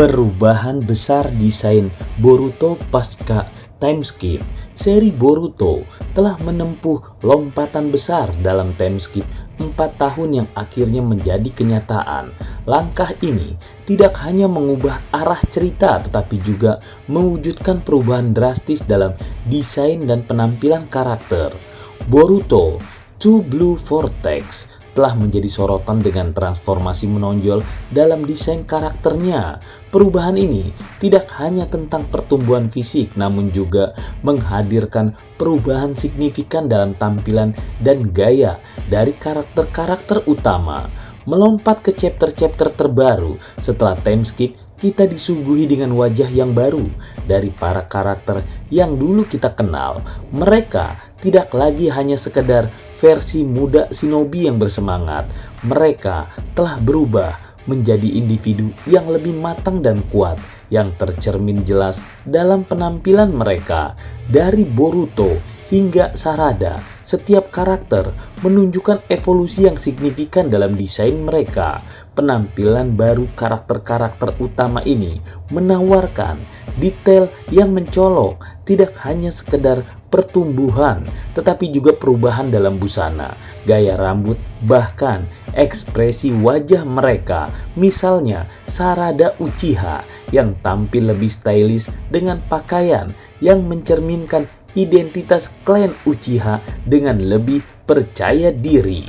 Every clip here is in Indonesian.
Perubahan besar desain Boruto pasca time skip. Seri Boruto telah menempuh lompatan besar dalam time skip 4 tahun yang akhirnya menjadi kenyataan. Langkah ini tidak hanya mengubah arah cerita tetapi juga mewujudkan perubahan drastis dalam desain dan penampilan karakter. Boruto Two Blue Vortex telah menjadi sorotan dengan transformasi menonjol dalam desain karakternya. Perubahan ini tidak hanya tentang pertumbuhan fisik namun juga menghadirkan perubahan signifikan dalam tampilan dan gaya dari karakter-karakter utama. Melompat ke chapter-chapter terbaru setelah time skip, kita disuguhi dengan wajah yang baru dari para karakter yang dulu kita kenal. Mereka tidak lagi hanya sekedar versi muda shinobi yang bersemangat. Mereka telah berubah menjadi individu yang lebih matang dan kuat, yang tercermin jelas dalam penampilan mereka. Dari Boruto hingga Sarada, setiap karakter menunjukkan evolusi yang signifikan dalam desain mereka. Penampilan baru karakter-karakter utama ini menawarkan detail yang mencolok, tidak hanya sekedar pertumbuhan, tetapi juga perubahan dalam busana, gaya rambut, bahkan ekspresi wajah mereka. Misalnya Sarada Uchiha yang tampil lebih stylish dengan pakaian yang mencerminkan identitas klan Uchiha dengan lebih percaya diri.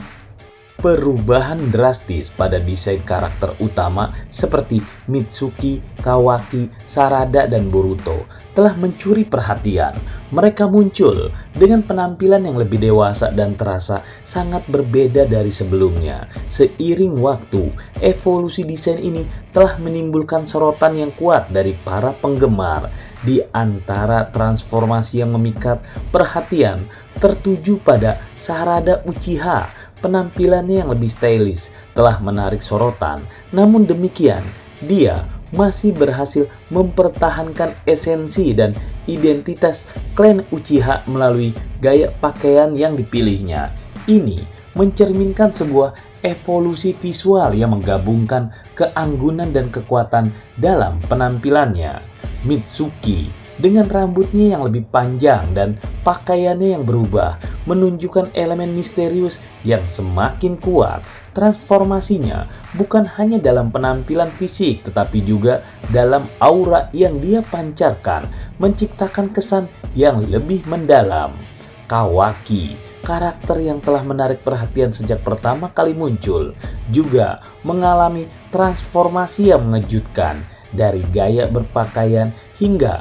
Perubahan drastis pada desain karakter utama seperti Mitsuki, Kawaki, Sarada, dan Boruto telah mencuri perhatian. Mereka muncul dengan penampilan yang lebih dewasa dan terasa sangat berbeda dari sebelumnya. Seiring waktu, evolusi desain ini telah menimbulkan sorotan yang kuat dari para penggemar. Di antara transformasi yang memikat perhatian tertuju pada Sarada Uchiha. Penampilannya yang lebih stylish telah menarik sorotan. Namun demikian, dia masih berhasil mempertahankan esensi dan identitas klan Uchiha melalui gaya pakaian yang dipilihnya. Ini mencerminkan sebuah evolusi visual yang menggabungkan keanggunan dan kekuatan dalam penampilannya. Mitsuki dengan rambutnya yang lebih panjang dan pakaiannya yang berubah menunjukkan elemen misterius yang semakin kuat. Transformasinya bukan hanya dalam penampilan fisik tetapi juga dalam aura yang dia pancarkan, menciptakan kesan yang lebih mendalam. Kawaki, karakter yang telah menarik perhatian sejak pertama kali muncul, juga mengalami transformasi yang mengejutkan dari gaya berpakaian hingga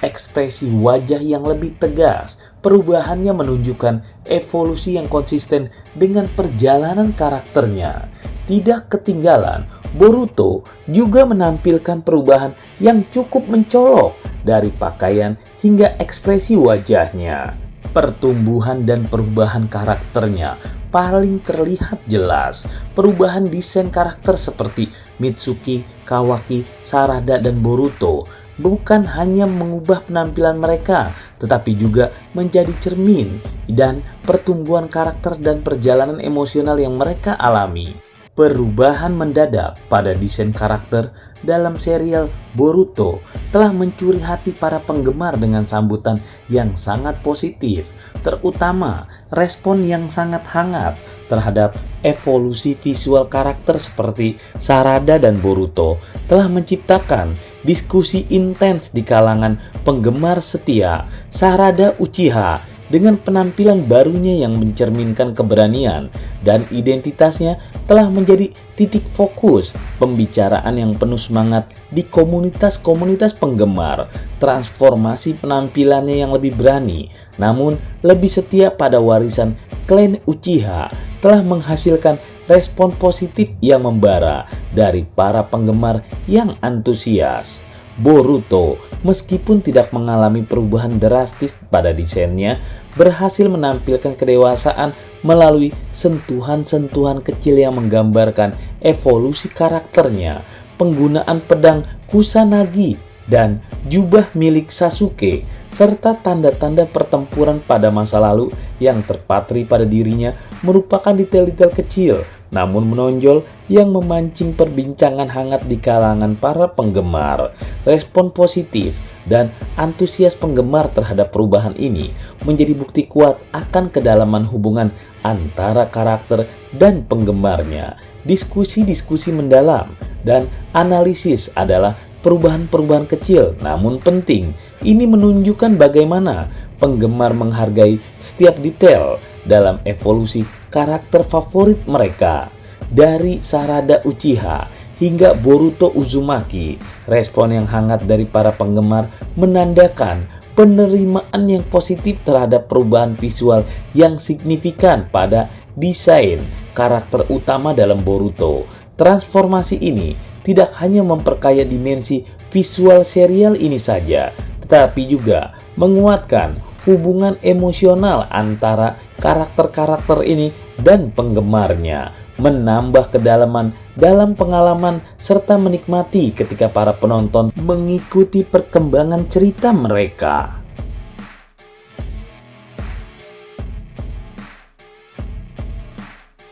ekspresi wajah yang lebih tegas. Perubahannya menunjukkan evolusi yang konsisten dengan perjalanan karakternya. Tidak ketinggalan, Boruto juga menampilkan perubahan yang cukup mencolok dari pakaian hingga ekspresi wajahnya. Pertumbuhan dan perubahan karakternya paling terlihat jelas. Perubahan desain karakter seperti Mitsuki, Kawaki, Sarada, dan Boruto bukan hanya mengubah penampilan mereka, tetapi juga menjadi cermin dan pertumbuhan karakter dan perjalanan emosional yang mereka alami. Perubahan mendadak pada desain karakter dalam serial Boruto telah mencuri hati para penggemar dengan sambutan yang sangat positif, terutama respon yang sangat hangat terhadap evolusi visual karakter seperti Sarada dan Boruto telah menciptakan diskusi intens di kalangan penggemar setia. Sarada Uchiha dengan penampilan barunya yang mencerminkan keberanian dan identitasnya telah menjadi titik fokus pembicaraan yang penuh semangat di komunitas-komunitas penggemar. Transformasi penampilannya yang lebih berani namun lebih setia pada warisan klan Uchiha telah menghasilkan respon positif yang membara dari para penggemar yang antusias. Boruto, meskipun tidak mengalami perubahan drastis pada desainnya, berhasil menampilkan kedewasaan melalui sentuhan-sentuhan kecil yang menggambarkan evolusi karakternya. Penggunaan pedang Kusanagi dan jubah milik Sasuke, serta tanda-tanda pertempuran pada masa lalu yang terpatri pada dirinya merupakan detail-detail kecil namun menonjol yang memancing perbincangan hangat di kalangan para penggemar. Respon positif dan antusias penggemar terhadap perubahan ini menjadi bukti kuat akan kedalaman hubungan antara karakter dan penggemarnya. Diskusi-diskusi mendalam dan analisis adalah perubahan-perubahan kecil namun penting. Ini menunjukkan bagaimana penggemar menghargai setiap detail dalam evolusi karakter favorit mereka. Dari Sarada Uchiha hingga Boruto Uzumaki, respon yang hangat dari para penggemar menandakan penerimaan yang positif terhadap perubahan visual yang signifikan pada desain karakter utama dalam Boruto. Transformasi ini tidak hanya memperkaya dimensi visual serial ini saja, tetapi juga menguatkan hubungan emosional antara karakter-karakter ini dan penggemarnya, menambah kedalaman dalam pengalaman serta menikmati ketika para penonton mengikuti perkembangan cerita mereka.